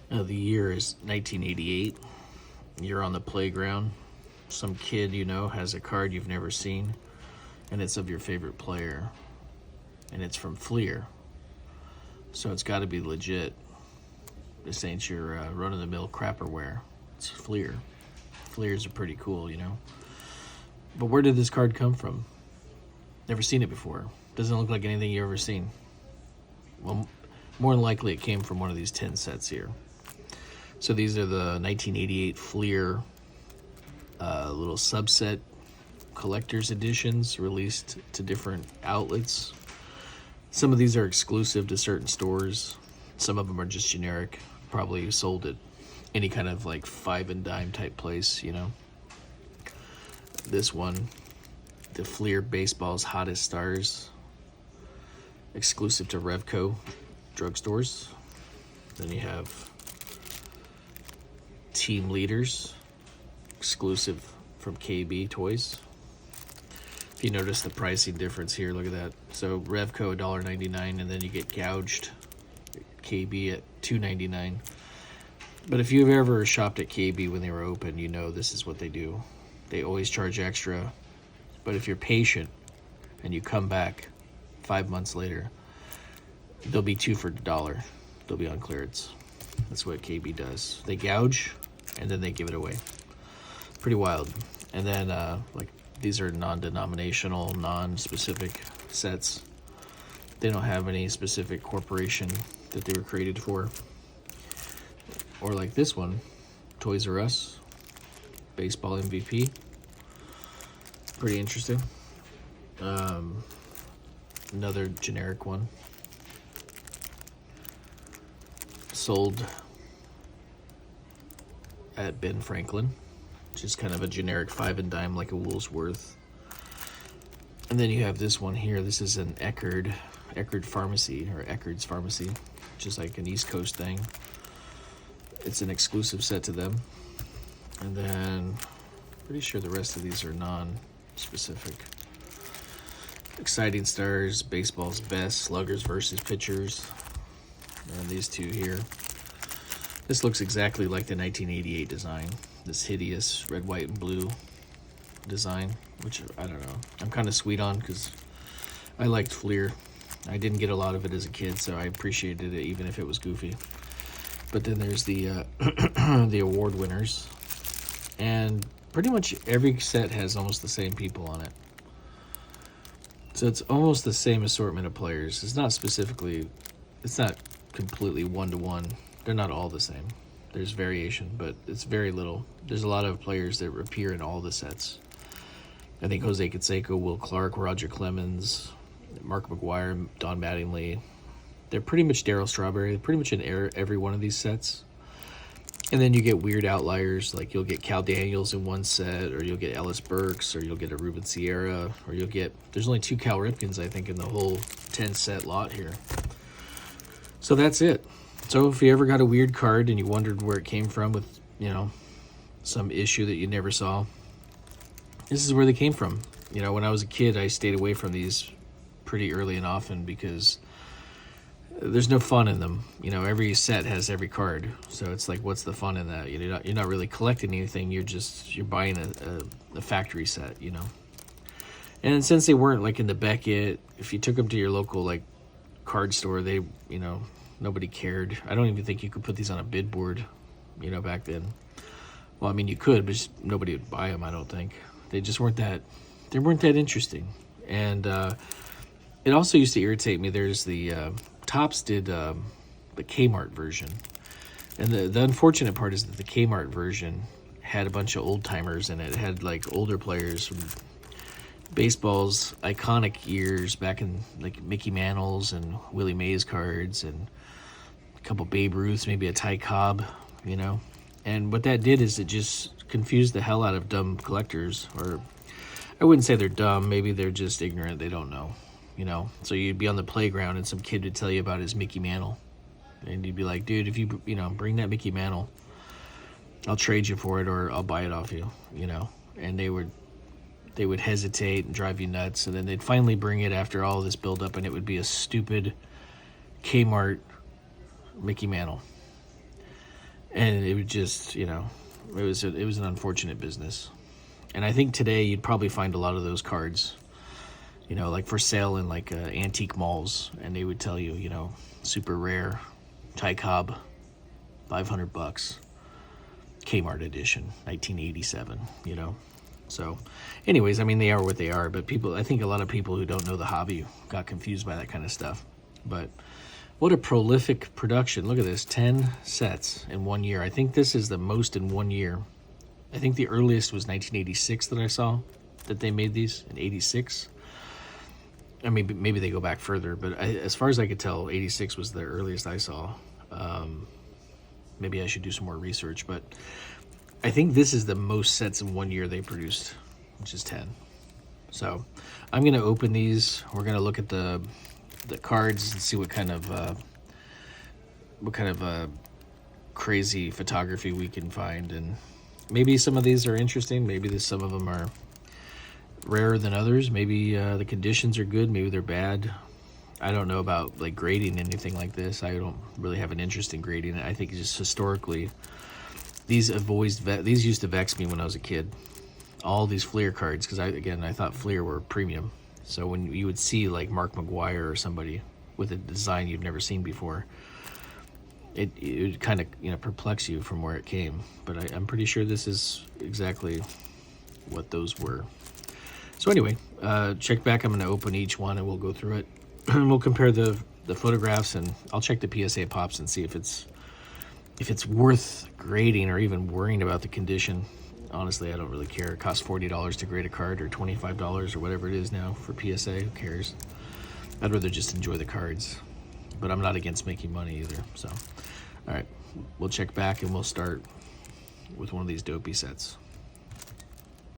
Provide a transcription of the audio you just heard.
The year is 1988. You're on the playground. Some kid you know has a card you've never seen, and it's of your favorite player, and it's from FLEER. So it's got to be legit. This ain't your run-of-the-mill crapperware. It's FLEER. FLEERs are pretty cool, you know. But where did this card come from? Never seen it before. Doesn't look like anything you've ever seen. Well, more than likely it came from one of these 10 sets here. So these are the 1988 FLEER little subset collector's editions released to different outlets. Some of these are exclusive to certain stores. Some of them are just generic, probably sold at any kind of like five and dime type place, you know. This one, the FLEER Baseball's Hottest Stars, exclusive to Revco drugstores. Then you have Team Leaders, exclusive from KB Toys. If you notice the pricing difference here, look at that. So Revco $1.99, and then you get gouged KB at $2.99. But if you've ever shopped at KB when they were open, you know this is what they do. They always charge extra. But if you're patient and you come back 5 months later, they'll be two for $1. They'll be on clearance. That's what KB does. They gouge and then they give it away. Pretty wild. And then like these are non-denominational, non-specific sets. They don't have any specific corporation that they were created for. Or like this one, Toys R Us, baseball MVP. Pretty interesting. Another generic one. Sold at Ben Franklin, which is kind of a generic five and dime like a Woolsworth. And then you have this one here. This is an Eckerd Pharmacy, or Eckerd's Pharmacy, which is like an East Coast thing. It's an exclusive set to them. And then pretty sure the rest of these are non-specific. Exciting Stars, Baseball's Best, Sluggers versus Pitchers. And these two here. This looks exactly like the 1988 design. This hideous red, white, and blue design, which I don't know. I'm kind of sweet on because I liked FLEER. I didn't get a lot of it as a kid, so I appreciated it even if it was goofy. But then there's the the award winners, and pretty much every set has almost the same people on it. So it's almost the same assortment of players. It's not completely one-to-one. They're not all the same. There's variation, but it's very little. There's a lot of players that appear in all the sets. I think Jose Canseco, Will Clark, Roger Clemens, Mark McGwire, Don Mattingly. They're pretty much Darryl Strawberry. They're pretty much in every one of these sets. And then you get weird outliers, like you'll get Cal Daniels in one set, or you'll get Ellis Burks, or you'll get a Ruben Sierra, or you'll get... There's only 2 Cal Ripkens, I think, in the whole 10-set lot here. So that's it. So if you ever got a weird card and you wondered where it came from with, you know, some issue that you never saw, this is where they came from. You know, when I was a kid, I stayed away from these pretty early and often because there's no fun in them. You know, every set has every card, so it's like, what's the fun in that? You're not really collecting anything. You're buying a factory set, you know. And since they weren't like in the Beckett, if you took them to your local like card store, they, you know, nobody cared. I don't even think you could put these on a bid board, you know, back then. Well, I mean, you could, but just nobody would buy them, I don't think. They just weren't that interesting. And it also used to irritate me. There's the Topps did the Kmart version. And the unfortunate part is that the Kmart version had a bunch of old timers in it. It had like older players from baseball's iconic years back in like Mickey Mantle's and Willie Mays cards, and a couple Babe Ruths, maybe a Ty Cobb, you know. And what that did is it just confused the hell out of dumb collectors. Or I wouldn't say they're dumb, maybe they're just ignorant, they don't know, you know. So you'd be on the playground and some kid would tell you about his Mickey Mantle, and you'd be like, dude, if you know, bring that Mickey Mantle, I'll trade you for it, or I'll buy it off you, you know. And they would hesitate and drive you nuts, and then they'd finally bring it after all this build-up, and it would be a stupid Kmart Mickey Mantle. and it would just, you know, it was an unfortunate business. And I think today you'd probably find a lot of those cards, you know, like for sale in like antique malls, and they would tell you, you know, super rare, Ty Cobb, $500, Kmart edition, 1987, you know. So, anyways, I mean, they are what they are, but I think a lot of people who don't know the hobby got confused by that kind of stuff. But what a prolific production. Look at this, 10 sets in 1 year. I think this is the most in 1 year. I think the earliest was 1986 that I saw that they made these, in 86. I mean, maybe they go back further, but as far as I could tell, 86 was the earliest I saw. Maybe I should do some more research, but I think this is the most sets in 1 year they produced, which is 10. So I'm going to open these. We're going to look at the cards and see what kind of crazy photography we can find. And maybe some of these are interesting. Maybe some of them are rarer than others. Maybe the conditions are good. Maybe they're bad. I don't know about like grading anything like this. I don't really have an interest in grading it. I think just historically, these used to vex me when I was a kid. All these FLEER cards, because I thought FLEER were premium. So when you would see like Mark McGuire or somebody with a design you've never seen before, it would kind of, you know, perplex you from where it came. But I'm pretty sure this is exactly what those were. So anyway, check back. I'm going to open each one and we'll go through it. We'll compare the photographs, and I'll check the PSA pops and see if it's worth grading or even worrying about the condition. Honestly, I don't really care. It costs $40 to grade a card, or $25 or whatever it is now for PSA. Who cares? I'd rather just enjoy the cards. But I'm not against making money either. So, all right, we'll check back and we'll start with one of these dopey sets.